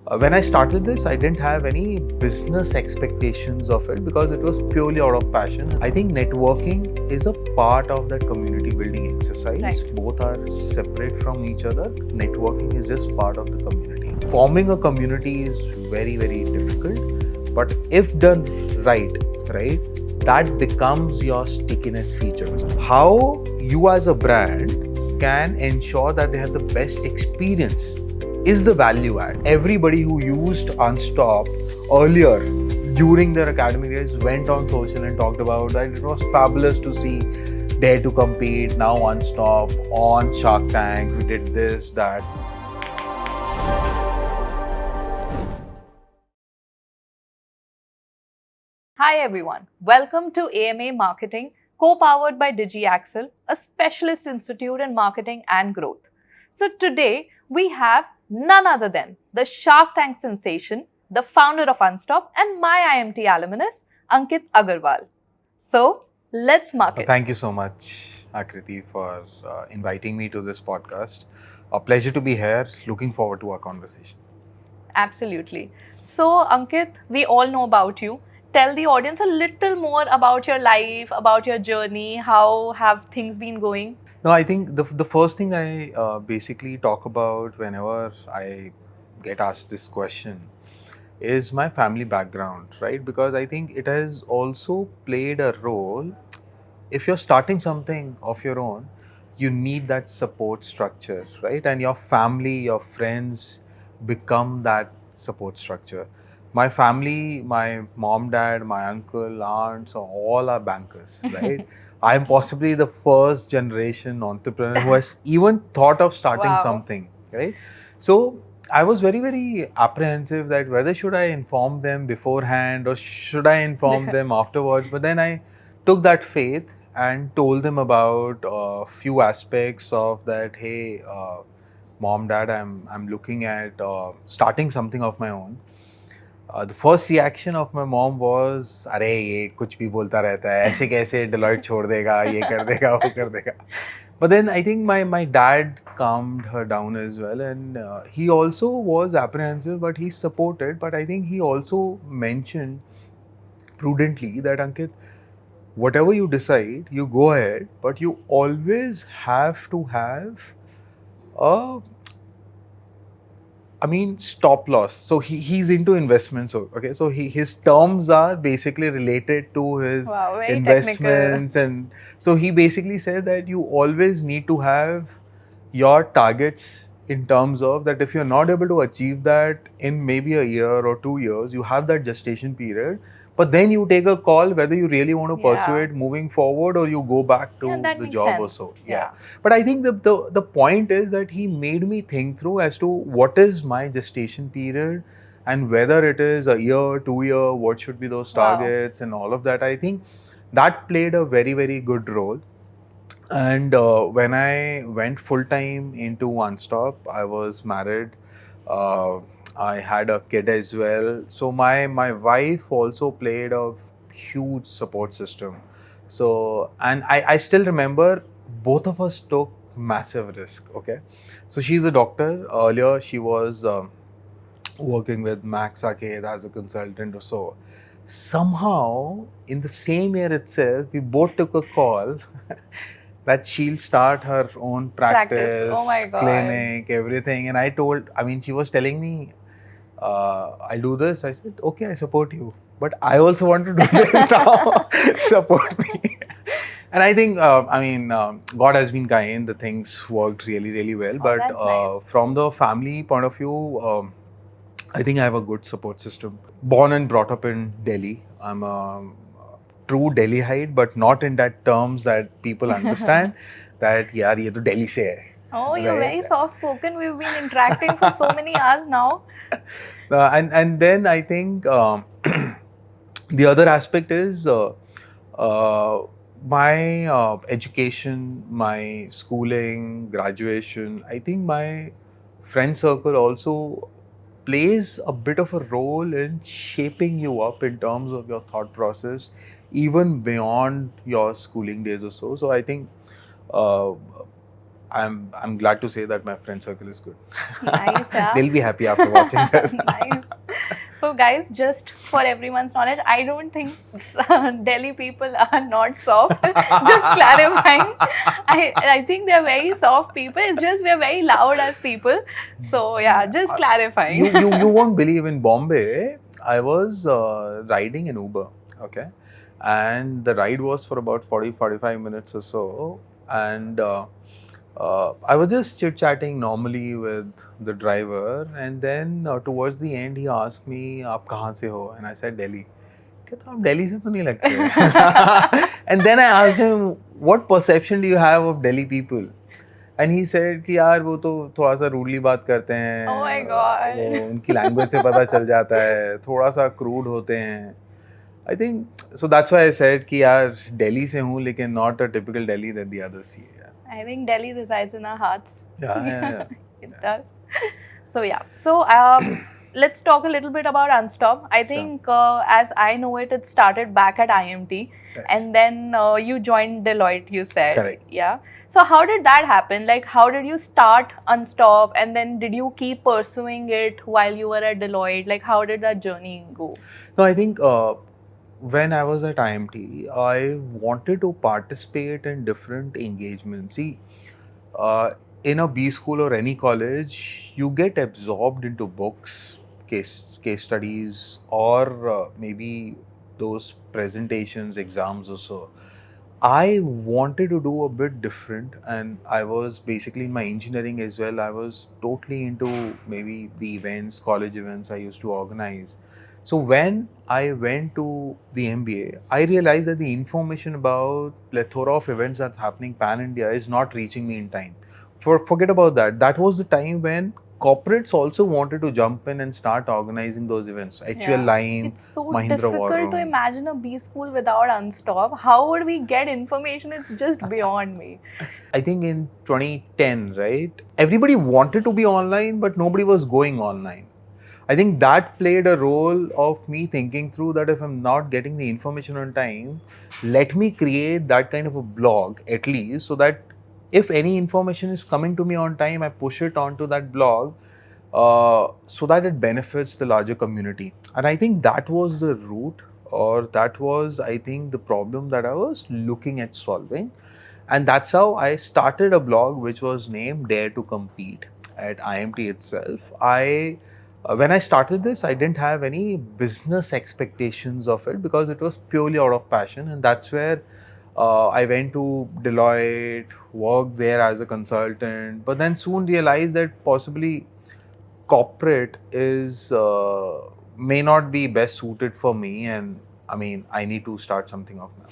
When I started this, I didn't have any business expectations of it because it was purely out of passion. I think networking is a part of that community building exercise. Right. Both are separate from each other. Networking is just part of the community. Forming a community is very, very difficult, but if done right, that becomes your stickiness feature. How you as a brand can ensure that they have the best experience is the value add. Everybody who used Unstop earlier during their academic days went on social and talked about that. It was fabulous to see Dare to Compete, now Unstop, on Shark Tank, we did this, that. Hi everyone, welcome to AMA Marketing, co-powered by DigiAxle, a specialist institute in marketing and growth. So today we have none other than the Shark Tank sensation, the founder of Unstop and my IMT alumnus, Ankit Aggarwal. So let's market. Thank you so much, Aakriti, for inviting me to this podcast. A pleasure to be here. Looking forward to our conversation. Absolutely. So Ankit, we all know about you. Tell the audience a little more about your life, about your journey, how have things been going? No, I think the first thing I basically talk about whenever I get asked this question is my family background, right? Because I think it has also played a role. If you're starting something of your own, you need that support structure, right? And your family, your friends become that support structure. My family, my mom, dad, my uncle, aunts, all are bankers, right? I'm possibly the first generation entrepreneur who has even thought of starting Wow. something, right? So I was very, very apprehensive that whether should I inform them beforehand or should I inform them afterwards. But then I took that faith and told them about a few aspects of that. Hey, mom, dad, I'm looking at starting something of my own. The first reaction of my mom was, अरे ये कुछ भी बोलता रहता है, ऐसे कैसे Deloitte छोड़ देगा, ये कर देगा, वो कर देगा. But then I think my dad calmed her down as well, and he also was apprehensive, but he supported. But I think he also mentioned prudently that, Ankit, whatever you decide, you go ahead, but you always have to have a stop loss. So he's into investments. Okay, so his terms are basically related to his Wow, very investments, and so he basically said that you always need to have your targets in terms of that. If you're not able to achieve that in maybe a year or 2 years, you have that gestation period. But then you take a call whether you really want to pursue it moving forward or you go back to the job or so. Yeah. But I think the point is that he made me think through as to what is my gestation period and whether it is a year, 2 year, what should be those targets and all of that. I think that played a very, very good role. And when I went full time into Unstop, I was married. I had a kid as well. So my wife also played a huge support system. So, and I still remember both of us took massive risk. Okay, so she's a doctor. Earlier she was working with Max Arcade as a consultant or so. Somehow in the same year itself, we both took a call that she'll start her own practice, Oh my God. clinic, everything. And she was telling me, I'll do this. I said, okay, I support you. But I also want to do this now. Support me. And I think, God has been kind. The things worked really, really well. But that's nice. From the family point of view, I think I have a good support system. Born and brought up in Delhi. I'm a true Delhiite, but not in that terms that people understand that yaar ye to Delhi se hai. Oh, you're very soft spoken. We've been interacting for so many hours now. And then I think the other aspect is my education, my schooling, graduation. I think my friend circle also plays a bit of a role in shaping you up in terms of your thought process, even beyond your schooling days or so. So I think I'm glad to say that my friend circle is good. Nice, yeah. They'll be happy after watching this. Nice. So, guys, just for everyone's knowledge, I don't think Delhi people are not soft. Just clarifying. I think they're very soft people. It's just we're very loud as people. So, yeah, just clarifying. You won't believe, in Bombay, I was riding in Uber, okay? And the ride was for about 45 minutes or so. And I was just chit-chatting normally with the driver. And then towards the end, he asked me, "Aap kahan se ho?" And I said, "Delhi." कहता आप दिल्ली से तो नहीं लगते. And then I asked him, what perception do you have of Delhi people? And he said कि यार वो तो थोड़ा सा रूडली बात करते हैं. Oh my God. वो उनकी लैंग्वेज से पता चल जाता है, थोड़ा सा क्रूड होते हैं. I think so that's why I said कि यार दिल्ली से हूँ लेकिन not a typical Delhi that the others see. Yeah. I think Delhi resides in our hearts. Yeah. It does. So yeah. So let's talk a little bit about Unstop. I think as I know it, it started back at IMT. Yes. And then you joined Deloitte, you said. Correct. Yeah. So how did that happen? Like, how did you start Unstop, and then did you keep pursuing it while you were at Deloitte? Like, how did that journey go? No, I think when I was at IMT, I wanted to participate in different engagements. See, in a B school or any college, you get absorbed into books, case studies, or maybe those presentations, exams or so. I wanted to do a bit different, and I was basically in my engineering as well. I was totally into maybe the events, college events I used to organize. So when I went to the MBA, I realized that the information about plethora of events that's happening pan India is not reaching me in time. Forget about that. That was the time when corporates also wanted to jump in and start organizing those events. HUL Lime, It's so Mahindra difficult War Room. to imagine a B school without Unstop. How would we get information? It's just beyond me. I think in 2010, right? Everybody wanted to be online, but nobody was going online. I think that played a role of me thinking through that if I'm not getting the information on time, let me create that kind of a blog at least, so that if any information is coming to me on time, I push it onto that blog so that it benefits the larger community. And I think that was the root, or that was, I think, the problem that I was looking at solving. And that's how I started a blog which was named Dare to Compete at IMT itself. When I started this, I didn't have any business expectations of it because it was purely out of passion. And that's where I went to Deloitte, worked there as a consultant, but then soon realized that possibly corporate is may not be best suited for me, and I mean I need to start something off now.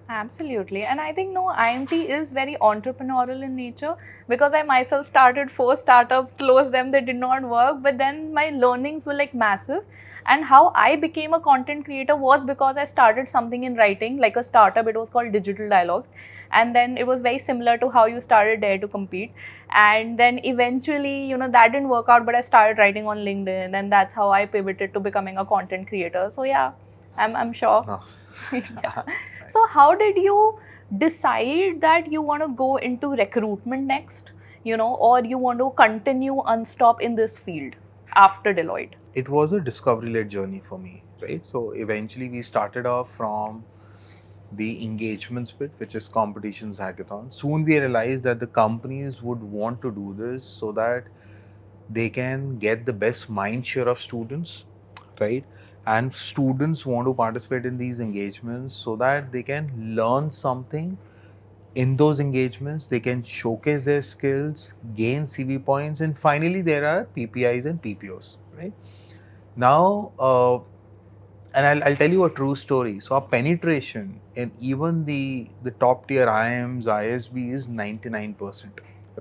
Absolutely. And I think no, IMT is very entrepreneurial in nature, because I myself started 4 startups, closed them, they did not work, but then my learnings were like massive. And how I became a content creator was because I started something in writing, like a startup. It was called Digital Dialogues. And then it was very similar to how you started Dare to Compete. And then eventually, you know, that didn't work out, but I started writing on LinkedIn, and that's how I pivoted to becoming a content creator. So yeah, I'm sure. Oh. Yeah. So how did you decide that you want to go into recruitment next, you know, or you want to continue Unstop in this field after Deloitte? It was a discovery-led journey for me, right? So eventually we started off from the engagements bit, which is competitions, hackathon. Soon we realized that the companies would want to do this so that they can get the best mind share of students, right? And students want to participate in these engagements so that they can learn something in those engagements, they can showcase their skills, gain CV points, and finally there are PPIs and PPOs, right? Now, and I'll tell you a true story. So our penetration in even the top tier IIMs, ISB is 99%,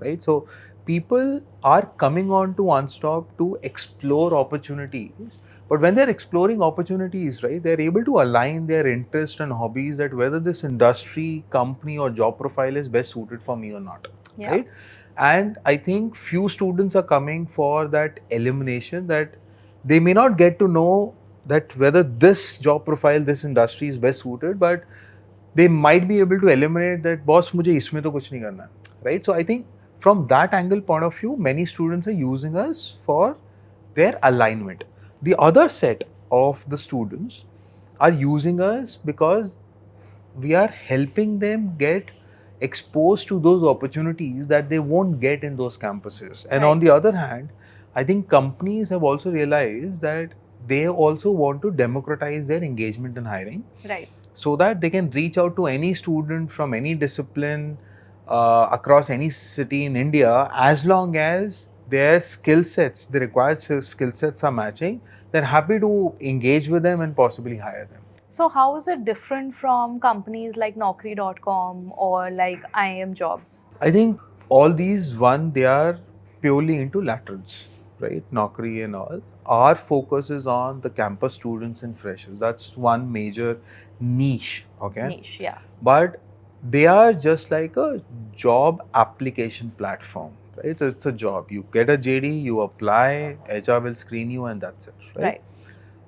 right? So people are coming on to Unstop to explore opportunities. But when they're exploring opportunities, right, they're able to align their interests and hobbies that whether this industry, company, or job profile is best suited for me or not, right? And I think few students are coming for that elimination, that they may not get to know that whether this job profile, this industry is best suited, but they might be able to eliminate that, boss, mujhe isme to kuch nahi karna, right? So I think from that angle point of view, many students are using us for their alignment. The other set of the students are using us because we are helping them get exposed to those opportunities that they won't get in those campuses. And on Right. the other hand, I think companies have also realized that they also want to democratize their engagement in hiring Right. so that they can reach out to any student from any discipline across any city in India, as long as their skill sets, the required skill sets are matching. They're happy to engage with them and possibly hire them. So how is it different from companies like Naukri.com or like IIM Jobs? I think all these they are purely into laterals, right? Naukri and all. Our focus is on the campus students and freshers. That's one major niche, okay? Niche, yeah. But they are just like a job application platform, right? So it's a job. You get a JD, you apply, HR will screen you, and that's it, right? Right.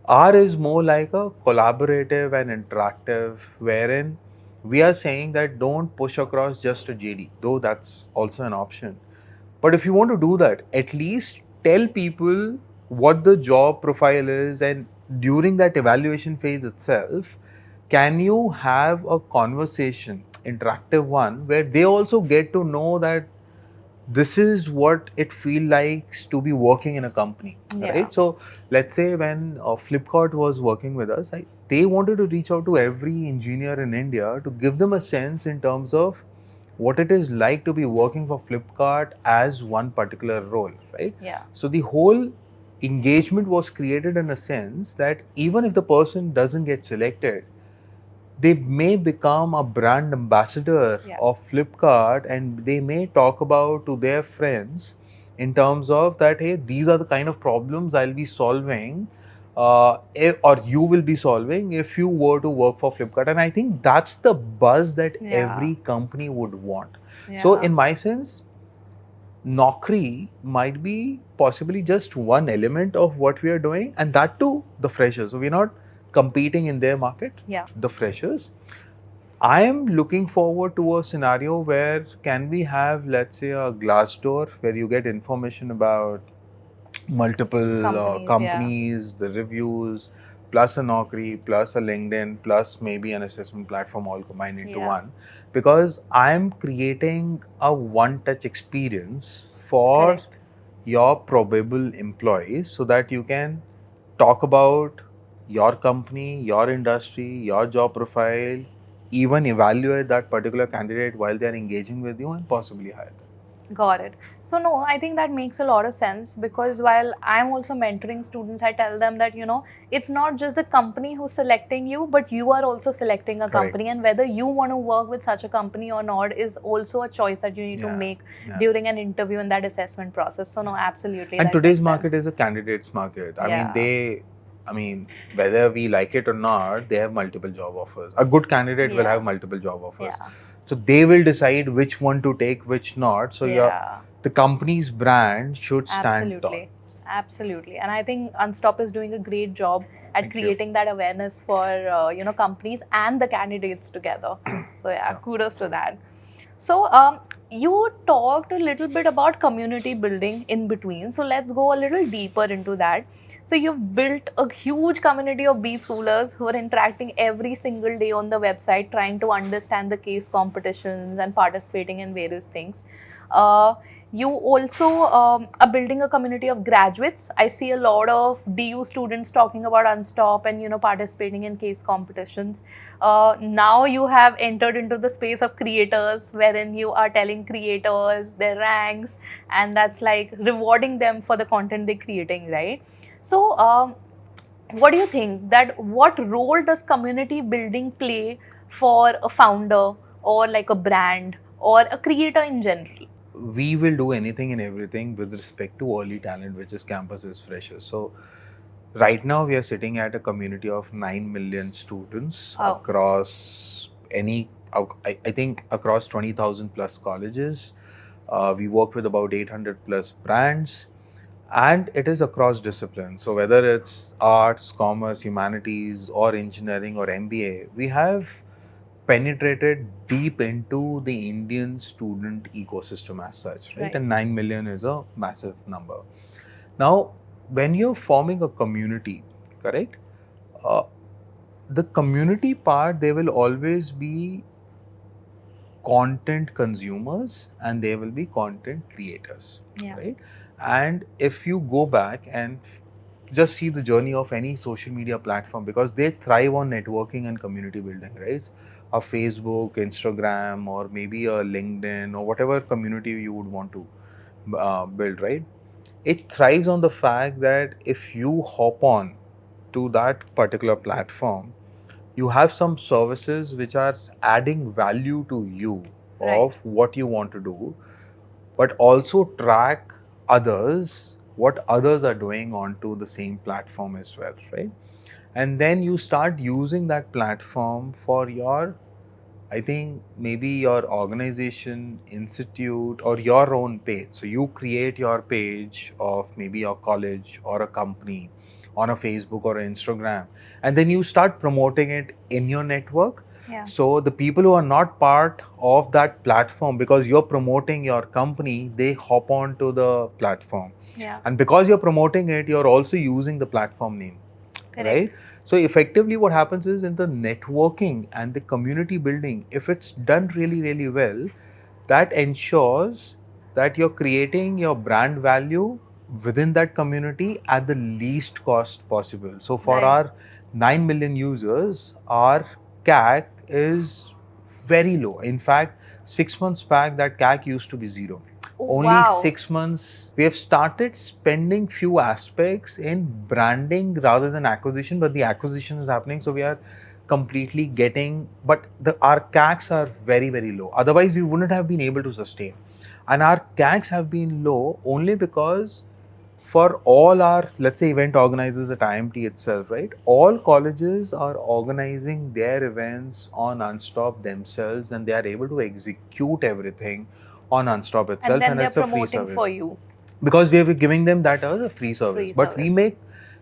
R is more like a collaborative and interactive, wherein we are saying that don't push across just a JD, though that's also an option. But if you want to do that, at least tell people what the job profile is, and during that evaluation phase itself, can you have a conversation, interactive one, where they also get to know that this is what it feels like to be working in a company, Yeah. right? So let's say when Flipkart was working with us, they wanted to reach out to every engineer in India to give them a sense in terms of what it is like to be working for Flipkart as one particular role, right? Yeah. So the whole engagement was created in a sense that even if the person doesn't get selected, they may become a brand ambassador Yeah. of Flipkart, and they may talk about to their friends in terms of that, hey, these are the kind of problems I'll be solving or you will be solving if you were to work for Flipkart. And I think that's the buzz that Yeah. every company would want. Yeah. So in my sense, Naukri might be possibly just one element of what we are doing, and that too the freshers. So we're not competing in their market, Yeah. the freshers. I am looking forward to a scenario where can we have, let's say, a glass door where you get information about multiple companies, the reviews, plus a Naukri, plus a LinkedIn, plus maybe an assessment platform all combined into one. Because I'm creating a one-touch experience for Correct. your probable employees so that you can talk about your company, your industry, your job profile, even evaluate that particular candidate while they are engaging with you and possibly hire them. Got it. So no, I think that makes a lot of sense, because while I'm also mentoring students, I tell them that, it's not just the company who's selecting you, but you are also selecting a Correct. company, and whether you want to work with such a company or not is also a choice that you need to make during an interview in that assessment process. So no, absolutely. And that today's makes market sense. is a candidate's market. Yeah. I mean, whether we like it or not, they have multiple job offers. A good candidate will have multiple job offers. Yeah. So they will decide which one to take, which not. So Yeah. the company's brand should stand tall. Absolutely. Absolutely. And I think Unstop is doing a great job at Thank you. creating that awareness for companies and the candidates together. So yeah, Sure. kudos to that. So you talked a little bit about community building in between. So let's go a little deeper into that. So you've built a huge community of B schoolers who are interacting every single day on the website, trying to understand the case competitions and participating in various things. You also are building a community of graduates. I see a lot of DU students talking about Unstop and participating in case competitions. Now you have entered into the space of creators, wherein you are telling creators their ranks, and that's like rewarding them for the content they're creating, right? So what do you think, that what role does community building play for a founder or like a brand or a creator in general? We will do anything and everything with respect to early talent, which is campuses freshers. So right now we are sitting at a community of 9 million students across I think across 20,000 plus colleges. We work with about 800 plus brands, and it is across disciplines. So whether it's arts, commerce, humanities, or engineering or MBA, we have penetrated deep into the Indian student ecosystem as such, right? Right. And 9 million is a massive number. Now, when you're forming a community, correct? Uh, the community part, there will always be content consumers and there will be content creators, Yeah. right? And if you go back and just see the journey of any social media platform, because they thrive on networking and community building, right? A Facebook, Instagram, or maybe a LinkedIn, or whatever community you would want to build, right? It thrives on the fact that if you hop on to that particular platform, you have some services which are adding value to you Right. of what you want to do, but also track others, what others are doing onto the same platform as well, right? And then you start using that platform for your, I think maybe your organization, institute, or your own page. So you create your page of maybe your college or a company on a Facebook or Instagram, and then you start promoting it in your network. Yeah. So the people who are not part of that platform, because you're promoting your company, they hop on to the platform. Yeah. And because you're promoting it, you're also using the platform name, Correct. right? So effectively what happens is, in the networking and the community building, if it's done really, really well, that ensures that you're creating your brand value within that community at the least cost possible. So for Right. our 9 million users, our CAC is very low. In fact, 6 months back, that CAC used to be zero. Oh, Only wow. 6 months, we have started spending few aspects in branding rather than acquisition, but the acquisition is happening, so we are completely getting, but our CACs are very, very low. Otherwise, we wouldn't have been able to sustain. And our CACs have been low only because for all our, let's say, event organizers at IMT itself, right? All colleges are organizing their events on Unstop themselves, and they are able to execute everything on Unstop And itself, then and they're it's a free promoting service. for you. Because we are giving them that as a free service. Free But we service. make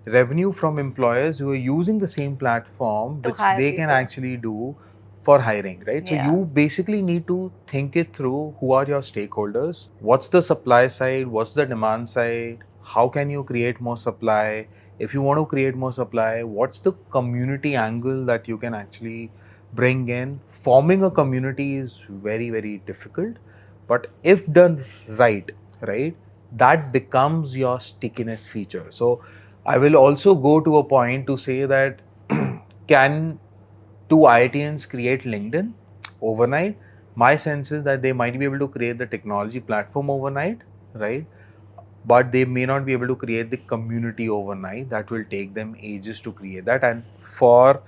revenue from employers who are using the same platform, To which hire they can people. actually do for hiring, right? So Yeah. you basically need to think it through. Who are your stakeholders? What's the supply side? What's the demand side? How can you create more supply? If you want to create more supply, what's the community angle that you can actually bring in? Forming a community is very, very difficult, but if done right, right, that becomes your stickiness feature. So I will also go to a point to say that can two IITians create LinkedIn overnight? My sense is that they might be able to create the technology platform overnight, right? But they may not be able to create the community overnight. That will take them ages to create that. And for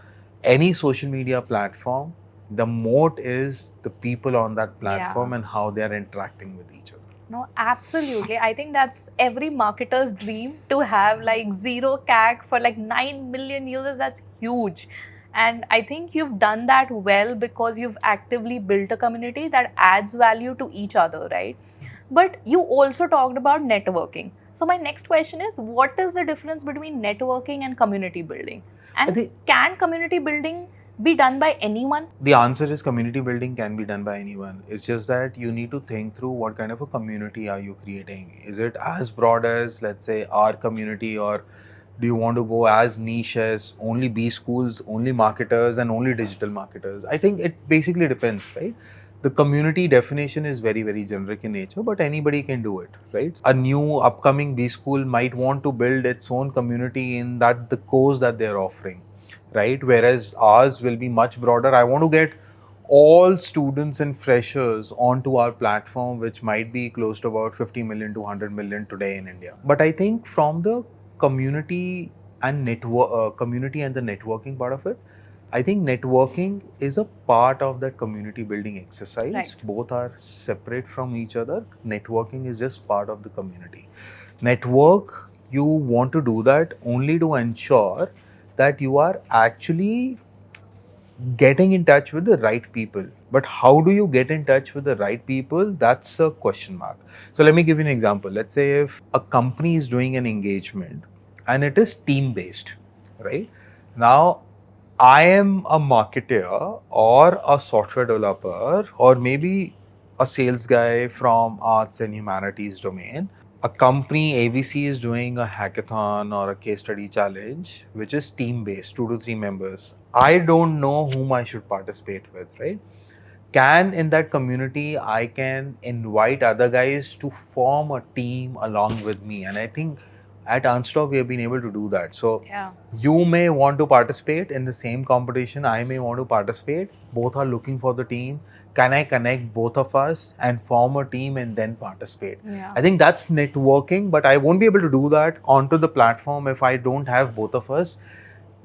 any social media platform, the moat is the people on that platform and how they are interacting with each other. No, absolutely. I think that's every marketer's dream to have like zero CAC for like 9 million users. That's huge. And I think you've done that well because you've actively built a community that adds value to each other, right? But you also talked about networking. So, my next question is, what is the difference between networking and community building? I And think can community building be done by anyone? the answer is community building can be done by anyone. It's just that you need to think through what kind of a community are you creating. Is it as broad as, let's say, our community, or do you want to go as niche as only B schools, only marketers, and only digital marketers? I think it basically depends, right? The community definition is very, very generic in nature, but anybody can do it, right? A new upcoming B school might want to build its own community in that the course that they're offering, right? Whereas ours will be much broader. I want to get all students and freshers onto our platform, which might be close to about 50 million to 100 million today in India. But I think from the community and community and the networking part of it, I think networking is a part of that community building exercise. Right. Both are separate from each other. Networking is just part of the community. Network, you want to do that only to ensure that you are actually getting in touch with the right people. But how do you get in touch with the right people? That's a question mark. So let me give you an example. Let's say if a company is doing an engagement and it is team based, right? Now, I am a marketer or a software developer or maybe a sales guy from arts and humanities domain. A company ABC is doing a hackathon or a case study challenge, which is team based, 2 to 3 members. I don't know whom I should participate with, right? Can in that community I can invite other guys to form a team along with me, and I think at Unstop we have been able to do that. So Yeah. you may want to participate in the same competition, I may want to participate, both are looking for the team. Can I connect both of us and form a team and then participate? Yeah. I think that's networking, but I won't be able to do that onto the platform if I don't have both of us.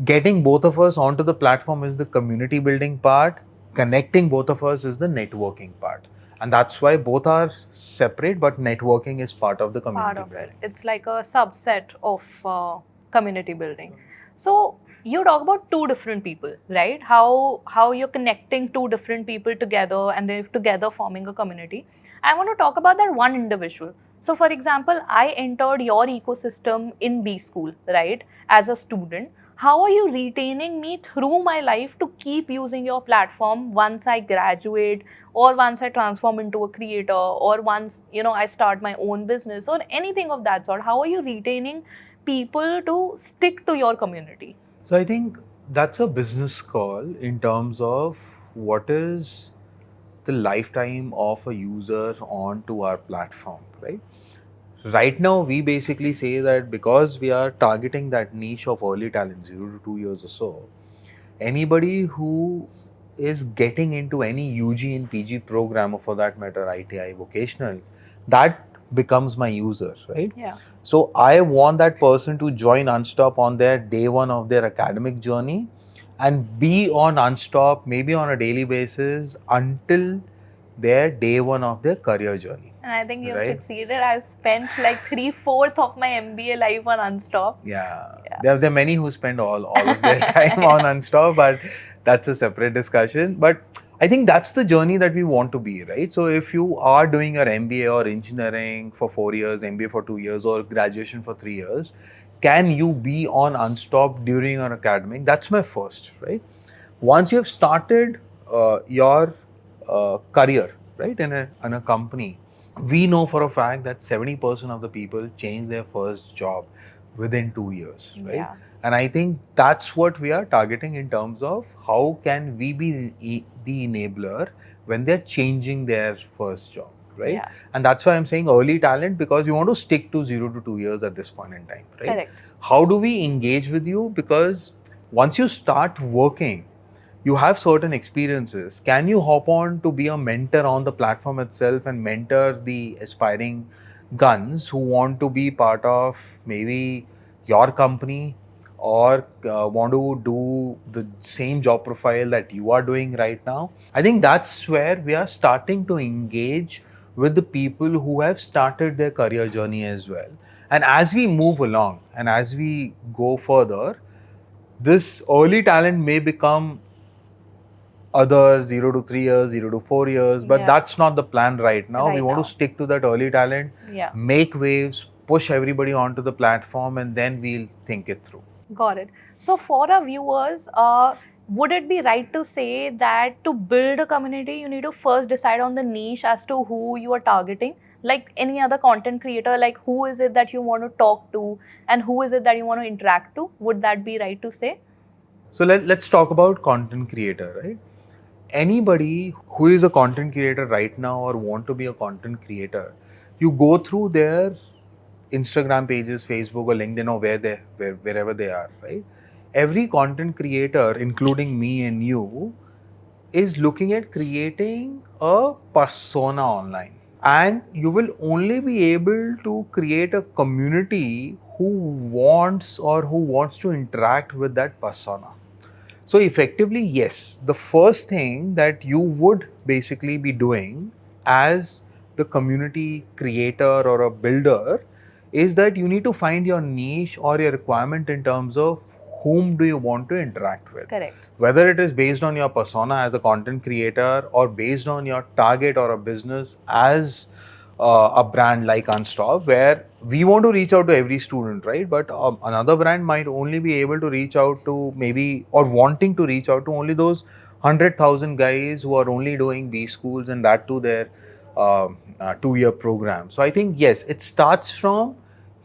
Getting both of us onto the platform is the community building part. Connecting both of us is the networking part. And that's why both are separate, but networking is part of the Part community of it. building. It's like a subset of community building. So you talk about two different people, right? How you're connecting two different people together and they're together forming a community. I want to talk about that one individual. So for example, I entered your ecosystem in B school, right? As a student. How are you retaining me through my life to keep using your platform once I graduate, or once I transform into a creator, or once I start my own business or anything of that sort? How are you retaining people to stick to your community? So I think that's a business call in terms of what is the lifetime of a user onto our platform, right? Right now, we basically say that because we are targeting that niche of early talent, 0 to 2 years or so, anybody who is getting into any UG and PG program, or for that matter, ITI vocational, that becomes my user, right? Yeah. So I want that person to join Unstop on their day one of their academic journey and be on Unstop maybe on a daily basis until their day one of their career journey. And I think you've Right? succeeded. I've spent like 3/4 of my MBA life on Unstop. Yeah. Yeah. There are many who spend all of their time on Unstop, but that's a separate discussion. But I think that's the journey that we want to be, right? So if you are doing your MBA or engineering for 4 years, MBA for 2 years, or graduation for 3 years, can you be on Unstop during your academic? That's my first, right? Once you have started your career, right, in a company, we know for a fact that 70% of the people change their first job within 2 years, right? Yeah. And I think that's what we are targeting in terms of how can we be the enabler when they're changing their first job, right? Yeah. And that's why I'm saying early talent, because we want to stick to 0 to 2 years at this point in time, right? Correct. How do we engage with you? Because once you start working, you have certain experiences. Can you hop on to be a mentor on the platform itself and mentor the aspiring guns who want to be part of maybe your company or want to do the same job profile that you are doing right now? I think that's where we are starting to engage with the people who have started their career journey as well. And as we move along and as we go further, this early talent may become other 0 to 3 years, 0 to 4 years, but Yeah. that's not the plan right now. We Right want now. to stick to that early talent, Yeah. make waves, push everybody onto the platform, and then we'll think it through. Got it. So, for our viewers, would it be right to say that to build a community, you need to first decide on the niche as to who you are targeting? Like any other content creator, like who is it that you want to talk to and who is it that you want to interact to? Would that be right to say? So let's talk about content creator, right? Anybody who is a content creator right now or want to be a content creator, you go through their Instagram pages, Facebook or LinkedIn or wherever they are, right? Every content creator, including me and you, is looking at creating a persona online. And you will only be able to create a community who wants to interact with that persona. So effectively, yes, the first thing that you would basically be doing as the community creator or a builder is that you need to find your niche or your requirement in terms of whom do you want to interact with. Correct. Whether it is based on your persona as a content creator or based on your target or a business as a brand like Unstop, where we want to reach out to every student, right? But another brand might only be able to reach out to maybe, or wanting to reach out to only those 100,000 guys who are only doing B schools, and that to their 2-year program. So I think, yes, it starts from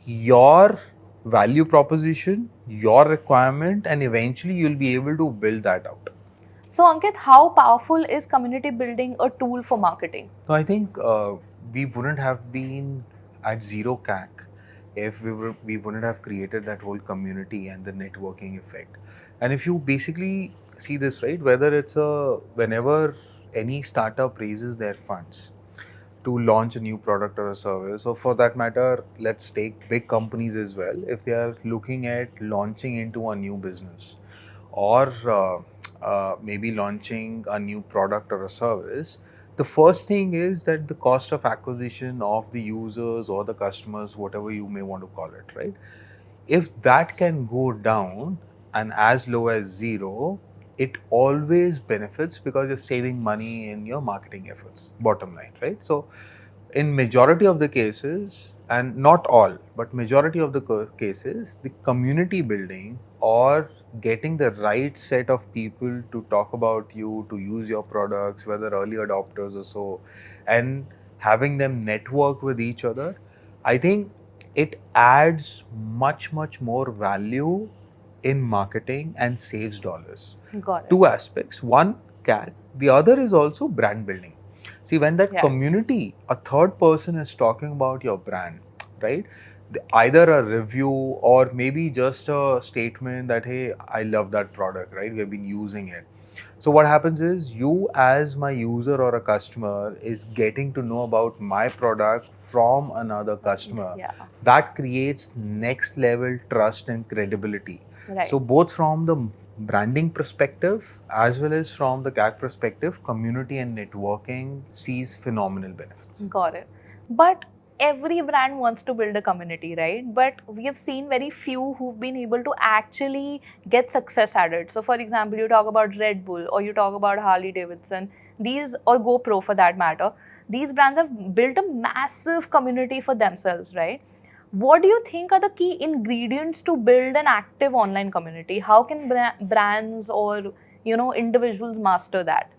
your value proposition, your requirement, and eventually you'll be able to build that out. So, Ankit, how powerful is community building a tool for marketing? So I think we wouldn't have been at zero CAC if we wouldn't have created that whole community and the networking effect. And if you basically see this, right, whether it's whenever any startup raises their funds to launch a new product or a service, or for that matter, let's take big companies as well, if they are looking at launching into a new business, or maybe launching a new product or a service, the first thing is that the cost of acquisition of the users or the customers, whatever you may want to call it, right? If that can go down and as low as zero, it always benefits because you're saving money in your marketing efforts, bottom line, right? So in majority of the cases, and not all, but majority of the cases, the community building or getting the right set of people to talk about you, to use your products, whether early adopters or so, and having them network with each other, I think it adds much, much more value in marketing and saves dollars. Got it. Two aspects. One, CAC. The other is also brand building. See, when that community, a third person is talking about your brand, right? Either a review or maybe just a statement that, hey, I love that product, right? We have been using it. So what happens is, you as my user or a customer is getting to know about my product from another customer. Yeah. That creates next level trust and credibility. Right. So both from the branding perspective as well as from the CAC perspective, community and networking sees phenomenal benefits. Got it. But every brand wants to build a community, right? But we have seen very few who've been able to actually get success at it. So, for example, you talk about Red Bull or you talk about Harley Davidson, these, or GoPro for that matter, these brands have built a massive community for themselves, right? What do you think are the key ingredients to build an active online community? How can brands or individuals master that?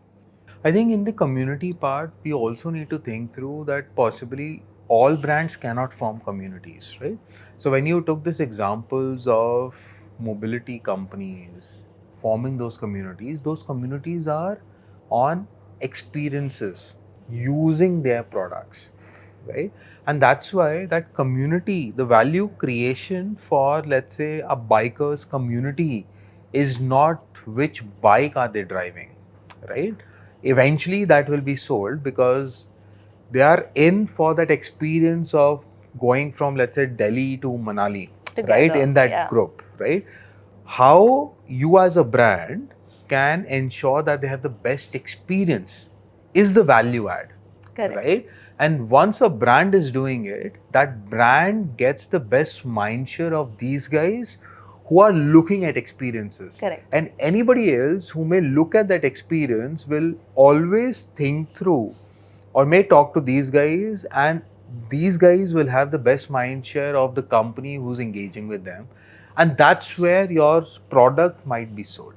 I think in the community part, we also need to think through that possibly all brands cannot form communities, right? So when you took these examples of mobility companies forming those communities are on experiences using their products, right? And that's why that community, the value creation for, let's say, a biker's community is not which bike are they driving, right? Eventually that will be sold because they are in for that experience of going from, let's say, Delhi to Manali, Together, right? In that yeah. group, right? How you as a brand can ensure that they have the best experience is the value add. Correct. Right? And once a brand is doing it, that brand gets the best mind share of these guys who are looking at experiences. Correct. And anybody else who may look at that experience will always think through or may talk to these guys, and these guys will have the best mind share of the company who's engaging with them. And that's where your product might be sold.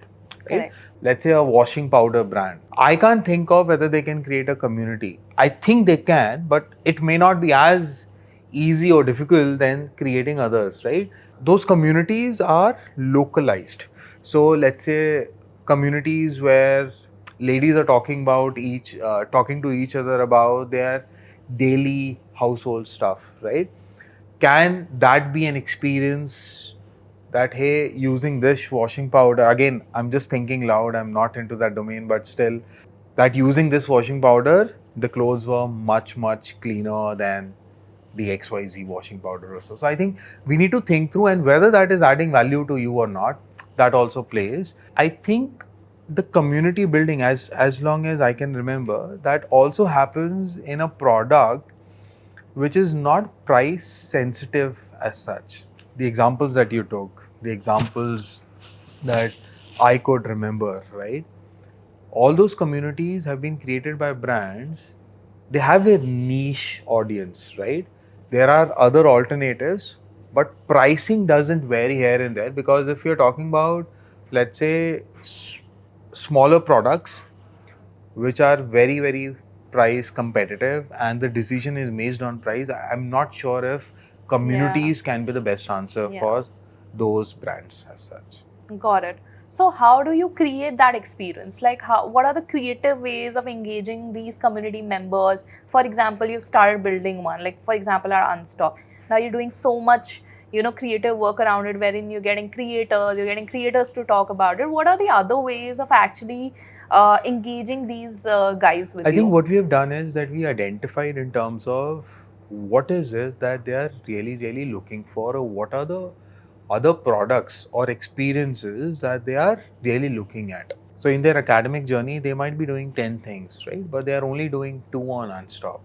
Right? Correct. Let's say a washing powder brand. I can't think of whether they can create a community. I think they can, but it may not be as easy or difficult than creating others, right? Those communities are localized. So let's say communities where ladies are talking talking to each other about their daily household stuff, right? Can that be an experience that, hey, using this washing powder, again, I'm just thinking loud, I'm not into that domain, but still, that using this washing powder, the clothes were much, much cleaner than the XYZ washing powder or so. So I think we need to think through, and whether that is adding value to you or not, that also plays. I think the community building, as long as I can remember, that also happens in a product which is not price sensitive as such. The examples that you took, the examples that I could remember, right? All those communities have been created by brands they have their niche audience, right? There are other alternatives, but pricing doesn't vary here and there, because if you're talking about, let's say, smaller products which are very, very price competitive and the decision is based on price, I'm not sure if Yeah. communities can be the best answer Yeah. for those brands as such. Got it. So how do you create that experience? Like what are the creative ways of engaging these community members? For example, you started building one, like for example, our Unstop. Now you're doing so much, creative work around it, wherein you're getting creators to talk about it. What are the other ways of actually engaging these guys with I think you? what we have done is that we identified in terms of what is it that they are really, really looking for, or what are the other products or experiences that they are really looking at. So in their academic journey, they might be doing 10 things, right? But they are only doing 2 on Unstop.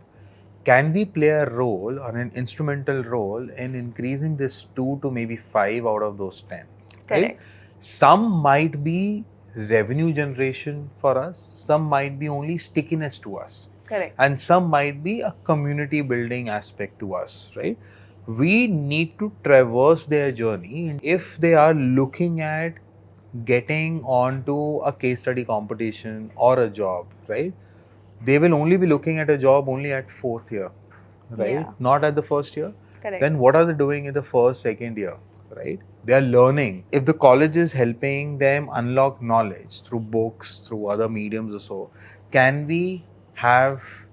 Can we play a role or an instrumental role in increasing this 2 to maybe 5 out of those 10, right? Correct. Some might be revenue generation for us, some might be only stickiness to us, Correct. and some might be a community building aspect to us, right? We need to traverse their journey. If they are looking at getting onto a case study competition or a job, right? They will only be looking at a job only at 4th year, right? Yeah. Not at the 1st year. Correct. Then what are they doing in the 1st, 2nd year, right? They are learning. If the college is helping them unlock knowledge through books, through other mediums or so, can we have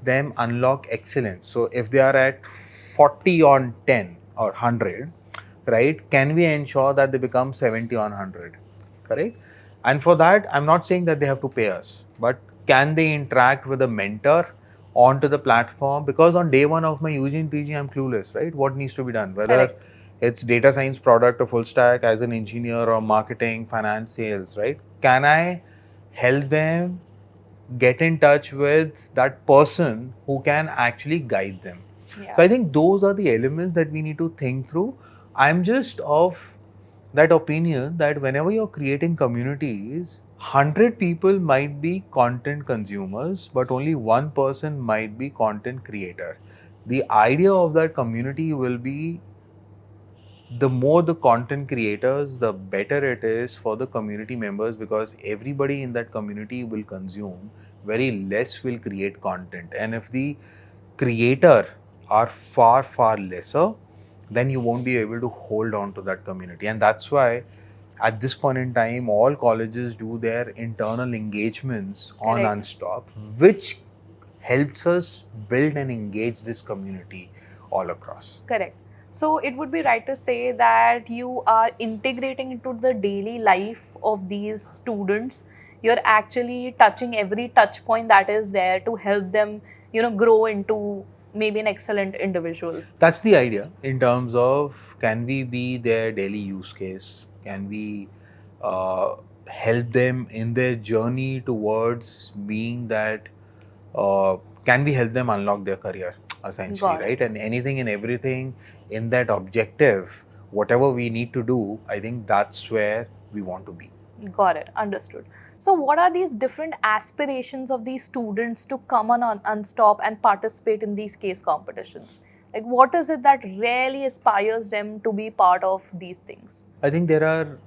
them unlock excellence? So if they are at 40 on 10 or 100, right, can we ensure that they become 70 on 100, correct? And for that, I'm not saying that they have to pay us, but can they interact with a mentor onto the platform? Because on day one of my UG and PG, I'm clueless, right? What needs to be done? Whether Correct. it's data science product or full stack as an engineer or marketing, finance, sales, right? Can I help them get in touch with that person who can actually guide them? Yeah. So I think those are the elements that we need to think through. I'm just of that opinion that whenever you're creating communities, 100 people might be content consumers, but only one person might be content creator. The idea of that community will be, the more the content creators, the better it is for the community members, because everybody in that community will consume, very less will create content. And if the creator are far, far lesser, then you won't be able to hold on to that community. And that's why at this point in time, all colleges do their internal engagements on Correct. Unstop, which helps us build and engage this community all across. Correct. So it would be right to say that you are integrating into the daily life of these students. You're actually touching every touch point that is there to help them, grow into maybe an excellent individual. That's the idea in terms of, can we be their daily use case? Can we help them in their journey towards being that? Can we help them unlock their career, essentially, Got it. right? And anything and everything in that objective, whatever we need to do, I think that's where we want to be. Got it. Understood. So, what are these different aspirations of these students to come on Unstop and participate in these case competitions? Like, what is it that really inspires them to be part of these things? I think there are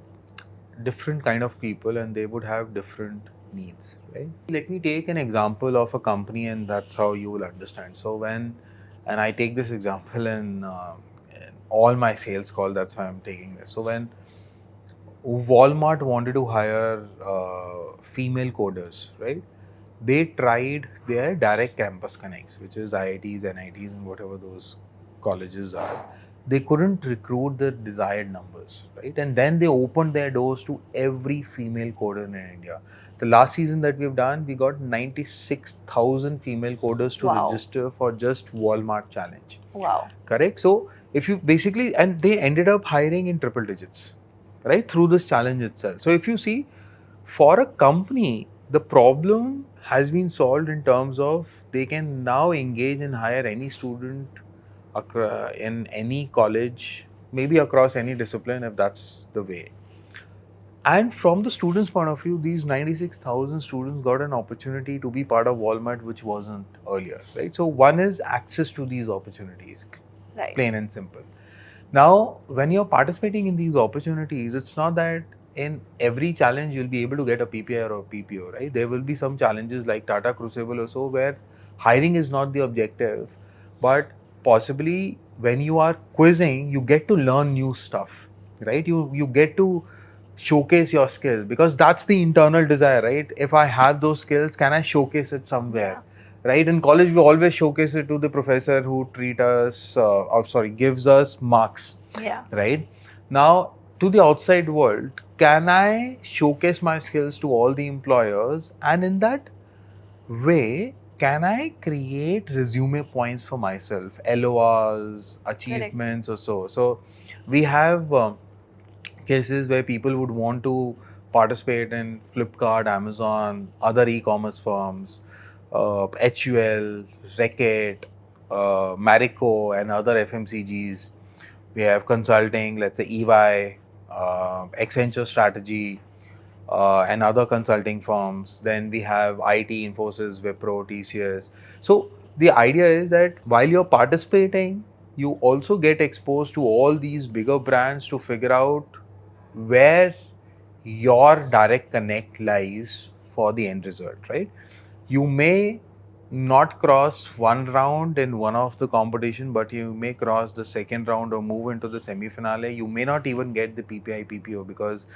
different kind of people and they would have different needs, right? Let me take an example of a company and that's how you will understand. So and I take this example in all my sales call, that's why I'm taking this. So when Walmart wanted to hire female coders, right? They tried their direct campus connects, which is IITs, NITs, and whatever those colleges are. They couldn't recruit the desired numbers, right? And then they opened their doors to every female coder in India. The last season that we've done, we got 96,000 female coders to Wow. register for just Walmart challenge. Wow. Correct? So if you basically, and they ended up hiring in triple digits, right? Through this challenge itself. So if you see, for a company, the problem has been solved in terms of they can now engage and hire any student in any college, maybe across any discipline if that's the way. And from the students' point of view, these 96,000 students got an opportunity to be part of Walmart, which wasn't earlier, right? So one is access to these opportunities, Right. plain and simple. Now, when you're participating in these opportunities, it's not that in every challenge you'll be able to get a PPI or a PPO, right? There will be some challenges like Tata Crucible or so where hiring is not the objective, but possibly when you are quizzing, you get to learn new stuff, right? You get to showcase your skills because that's the internal desire, right? If I have those skills, can I showcase it somewhere? Yeah. Right, in college we always showcase it to the professor who treat us gives us marks. Yeah. Right, now to the outside world, can I showcase my skills to all the employers, and in that way can I create resume points for myself, LORs, achievements or so we have cases where people would want to participate in Flipkart, Amazon, other e-commerce firms, HUL, Reckitt, Marico, and other FMCGs. We have consulting, let's say EY, Accenture Strategy, and other consulting firms. Then we have IT, Infosys, Wipro, TCS. So the idea is that while you're participating, you also get exposed to all these bigger brands to figure out where your direct connect lies for the end result, right? You may not cross one round in one of the competition, but you may cross the second round or move into the semi-finale. You may not even get the PPI, PPO because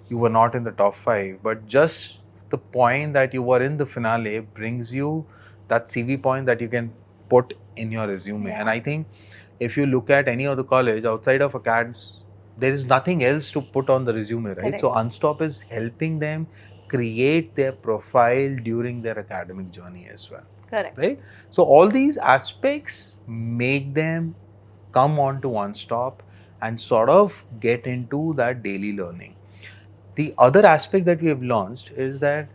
you were not in the top 5, but just the point that you were in the finale brings you that CV point that you can put in your resume. Yeah. And I think if you look at any other college outside of acads, there is nothing else to put on the resume, right? Correct. So Unstop is helping them create their profile during their academic journey as well. Correct. Right? So all these aspects make them come on to Unstop and sort of get into that daily learning. The other aspect that we have launched is that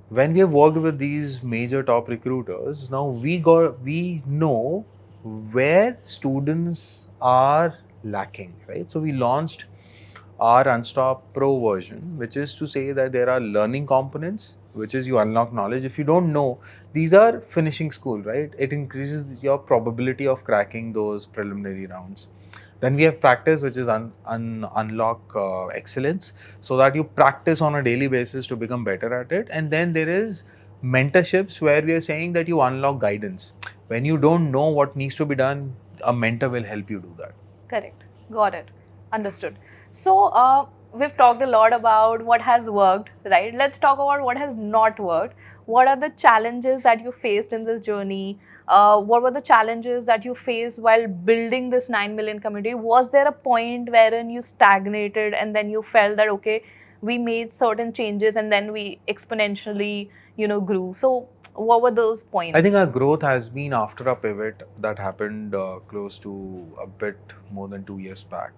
when we have worked with these major top recruiters, now we know where students are lacking, right? So we launched our Unstop Pro version, which is to say that there are learning components, which is you unlock knowledge. If you don't know, these are finishing school, right? It increases your probability of cracking those preliminary rounds. Then we have practice, which is unlock excellence, so that you practice on a daily basis to become better at it. And then there is mentorships, where we are saying that you unlock guidance. When you don't know what needs to be done, a mentor will help you do that. Correct. Got it. Understood. So, we've talked a lot about what has worked, right? Let's talk about what has not worked. What are the challenges that you faced in this journey? What were the challenges that you faced while building this 9 million community? Was there a point wherein you stagnated and then you felt that, okay, we made certain changes and then we exponentially, grew? So, what were those points? I think our growth has been after a pivot that happened close to a bit more than 2 years back.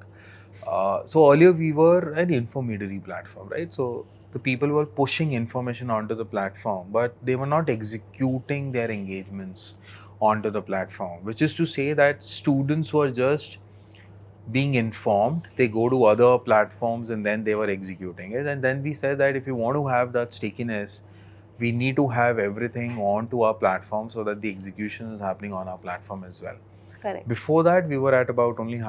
So earlier we were an intermediary platform, right? So the people were pushing information onto the platform, but they were not executing their engagements onto the platform, which is to say that students were just being informed. They go to other platforms and then they were executing it. And then we said that if you want to have that stickiness, we need to have everything onto our platform so that the execution is happening on our platform as well. Correct. Before that, we were at about only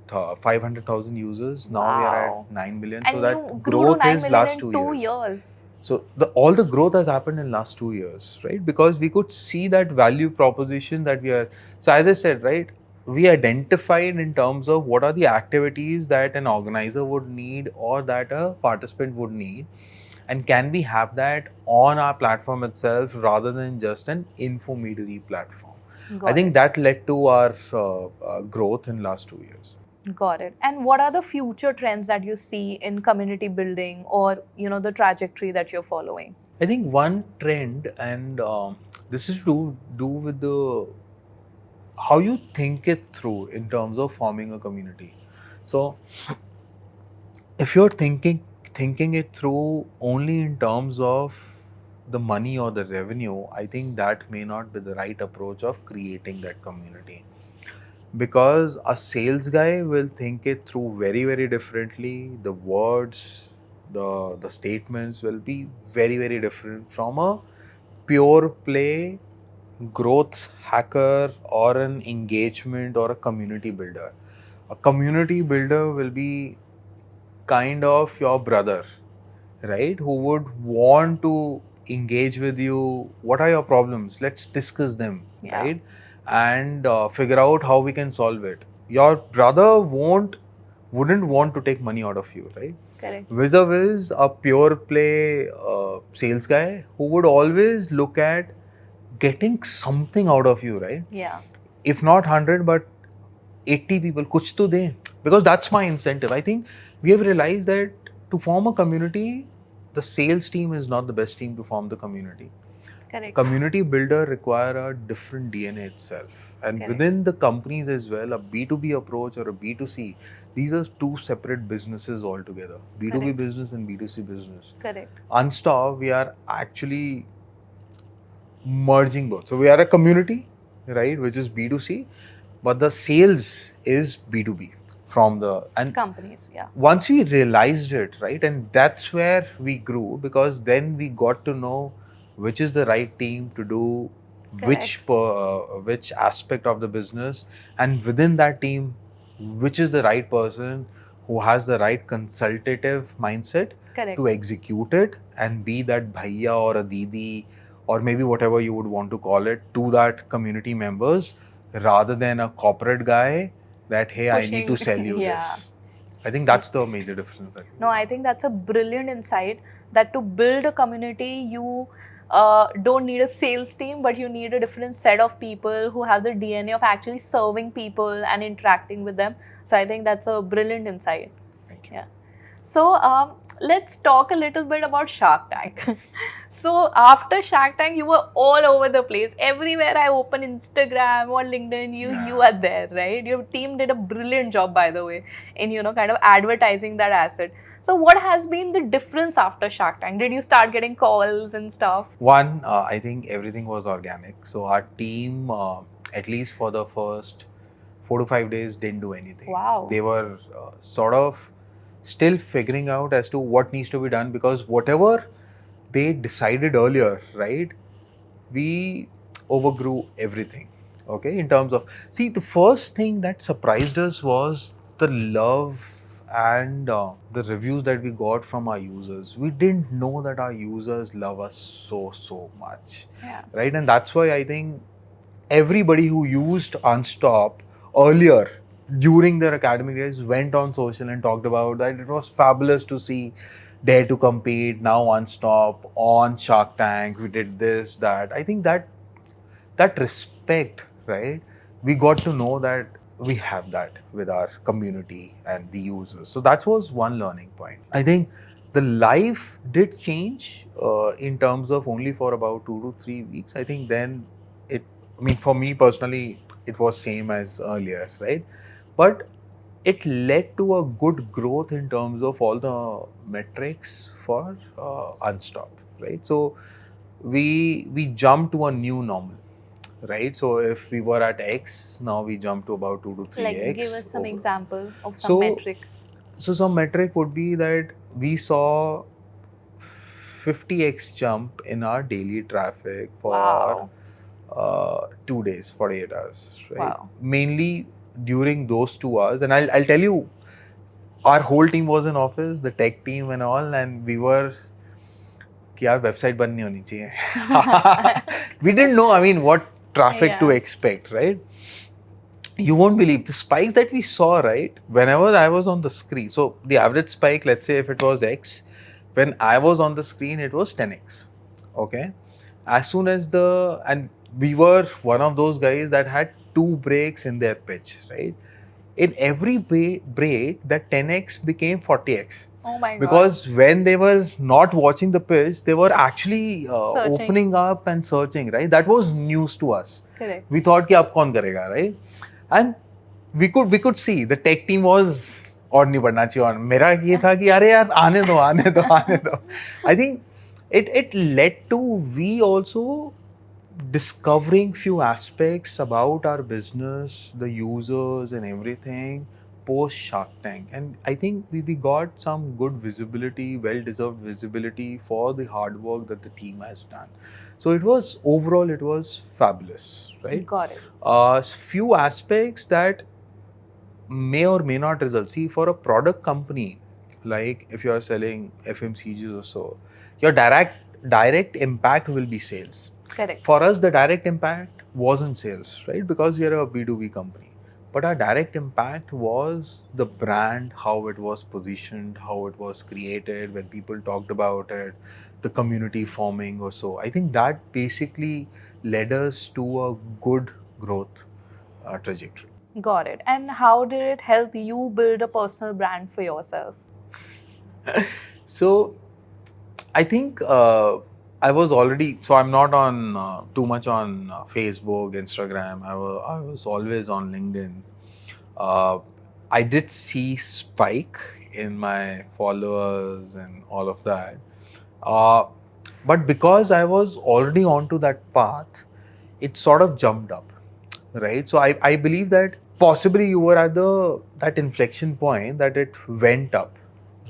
500,000 users. Now we are at 9 million. And so you that grew to growth 9 is million last in 2 years. So all the growth has happened in last 2 years, right? Because we could see that value proposition that we are. So as I said, right, we identified in terms of what are the activities that an organizer would need or that a participant would need, and can we have that on our platform itself rather than just an intermediary platform. I think that led to our growth in last 2 years. Got it. And what are the future trends that you see in community building or, the trajectory that you're following? I think one trend, and this is to do with the how you think it through in terms of forming a community. So if you're thinking it through only in terms of the money or the revenue, I think that may not be the right approach of creating that community. Because a sales guy will think it through very, very differently. The words, the statements will be very different from a pure play growth hacker or an engagement or a community builder. A community builder will be kind of your brother, right? Who would want to engage with you. What are your problems? Let's discuss them, Yeah. right? And figure out how we can solve it. Your brother wouldn't want to take money out of you, right? Correct. Vis-a-vis a pure play sales guy who would always look at getting something out of you, right? Yeah. If not 100, but 80 people, kuch to dein. Because that's my incentive. I think we have realized that to form a community, the sales team is not the best team to form the community. Correct. Community builder require a different DNA itself. And Correct. within the companies as well, a B2B approach or a B2C, these are two separate businesses altogether. B2B Correct. business and B2C business. Correct. Unstop, we are actually merging both. So we are a community, right, which is B2C, but the sales is B2B from the and Companies, yeah. once we realized it, right, and that's where we grew, because then we got to know which is the right team to do which aspect of the business, and within that team, which is the right person who has the right consultative mindset Correct. to execute it and be that bhaiya or a didi or maybe whatever you would want to call it to that community members, rather than a corporate guy that, hey, I need to Pushing. sell you Yeah. this. I think that's the major difference. No, I think that's a brilliant insight, that to build a community, you don't need a sales team, but you need a different set of people who have the DNA of actually serving people and interacting with them. So I think that's a brilliant insight. Thank you. Yeah. So let's talk a little bit about Shark Tank. So after Shark Tank, you were all over the place. Everywhere I open Instagram or LinkedIn, you are there, right? Your team did a brilliant job, by the way, in kind of advertising that asset. So what has been the difference after Shark Tank? Did you start getting calls and stuff? One, I think everything was organic. So our team, at least for the first 4 to 5 days, didn't do anything. Wow. They were sort of still figuring out as to what needs to be done, because whatever they decided earlier, right, we overgrew everything. Okay, in terms of, see, the first thing that surprised us was the love and the reviews that we got from our users. We didn't know that our users love us so much. Yeah. Right? And that's why I think everybody who used Unstop earlier during their academic days went on social and talked about that. It was fabulous to see Dare to Compete, now Unstop, on Shark Tank, we did this, that. I think that respect, right? We got to know that we have that with our community and the users. So that was one learning point. I think the life did change in terms of only for about 2 to 3 weeks. I think then for me personally, it was same as earlier, right? But it led to a good growth in terms of all the metrics for Unstop, right? So we jumped to a new normal, right? So if we were at X, now we jump to about 2 to 3x. Like, give us some example of some metric. So some metric would be that we saw 50x jump in our daily traffic for 2 days, 48 hours, right? Wow. Mainly during those 2 hours. And I'll tell you, our whole team was in office, the tech team and all, and we were कि यार website बंद नहीं होनी चाहिए. We didn't know, I mean, what traffic to expect, right? You won't believe the spikes that we saw, right? Whenever I was on the screen, so the average spike, let's say if it was X, when I was on the screen, it was 10x. Okay. As soon as and we were one of those guys that had 2 breaks in their pitch, right? In every break, that 10x became 40x. Oh my God. Because when they were not watching the pitch, they were actually opening up and searching, right? That was news to us. Correct. We thought, कि अब कौन करेगा, right? And we could see the tech team was और नहीं बढ़ना चाहिए, और मेरा ये था कि अरे यार आने दो. I think it led to we also discovering few aspects about our business, the users and everything, post Shark Tank, and I think we got some good visibility, well-deserved visibility for the hard work that the team has done. So it was overall, it was fabulous, right? Got it. Few aspects that may or may not result. See, for a product company, like if you are selling FMCGs or so, your direct impact will be sales. Correct. For us, the direct impact wasn't sales, right? Because we are a B2B company. But our direct impact was the brand, how it was positioned, how it was created, when people talked about it, the community forming or so. I think that basically led us to a good growth trajectory. Got it. And how did it help you build a personal brand for yourself? So I think I was already, so I'm not on too much on Facebook, Instagram. I was always on LinkedIn. Uh, I did see spike in my followers and all of that. Uh, but because I was already onto that path, it sort of jumped up, right? So I believe that possibly you were at that inflection point that it went up,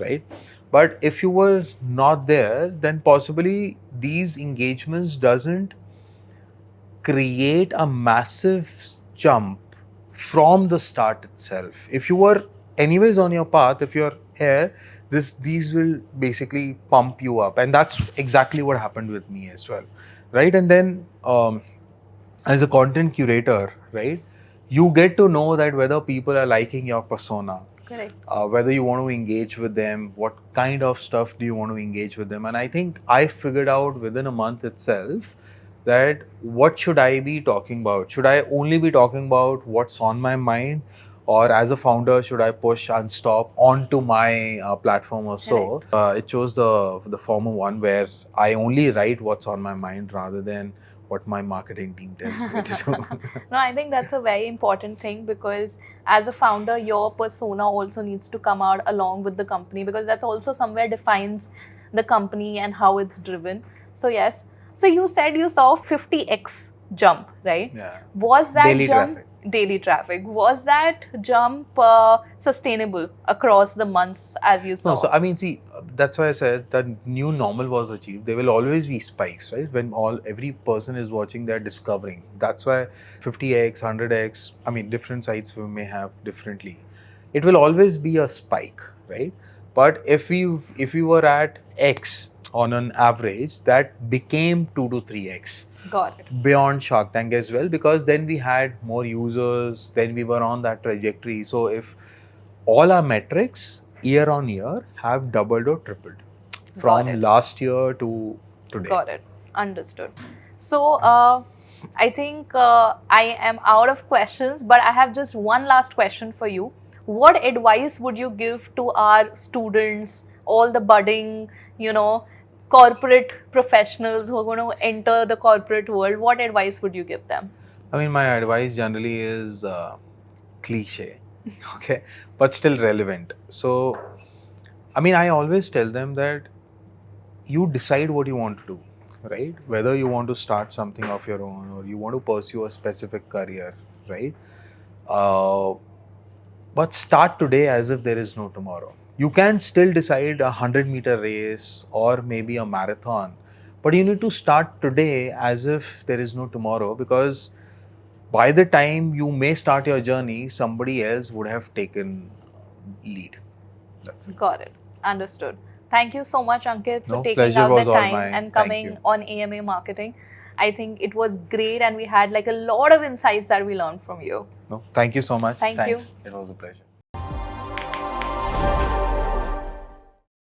right? But if you were not there, then possibly these engagements doesn't create a massive jump from the start itself. If you were anyways on your path, if you're here, these will basically pump you up, and that's exactly what happened with me as well, right? And then as a content curator, right, you get to know that whether people are liking your persona, Correct. whether you want to engage with them, what kind of stuff do you want to engage with them. And I think I figured out within a month itself that what should I be talking about? Should I only be talking about what's on my mind? Or as a founder, should I push Unstop onto my platform or so? It chose the former one where I only write what's on my mind rather than what my marketing team tells me to do. No, I think that's a very important thing because as a founder, your persona also needs to come out along with the company because that's also somewhere defines the company and how it's driven. So yes. So you said you saw 50x jump, right? Yeah. Was that Daily jump traffic. daily traffic? Was that jump sustainable across the months as you saw? No, so I mean, see, that's why I said that new normal was achieved. There will always be spikes, right? When every person is watching, they're discovering. That's why 50x, 100x. I mean, different sites we may have differently. It will always be a spike, right? But if we were at X on an average, that became 2 to 3x. Got it. Beyond Shark Tank as well, because then we had more users, then we were on that trajectory. So if all our metrics year on year have doubled or tripled from last year to today. Got it. Understood. So, I think I am out of questions, but I have just one last question for you. What advice would you give to our students, all the budding, corporate professionals who are going to enter the corporate world? What advice would you give them? I mean, my advice generally is cliche, okay, but still relevant. So, I mean, I always tell them that you decide what you want to do, right? Whether you want to start something of your own or you want to pursue a specific career, right? But start today as if there is no tomorrow. You can still decide a 100-meter race or maybe a marathon, but you need to start today as if there is no tomorrow, because by the time you may start your journey, somebody else would have taken lead. That's it. Got it. Understood. Thank you so much, Ankit, for No, taking pleasure out the was all time mine. and Thank coming you. on AMA Marketing. I think it was great and we had like a lot of insights that we learned from you. No, thank you so much. Thank you. Thanks. It was a pleasure.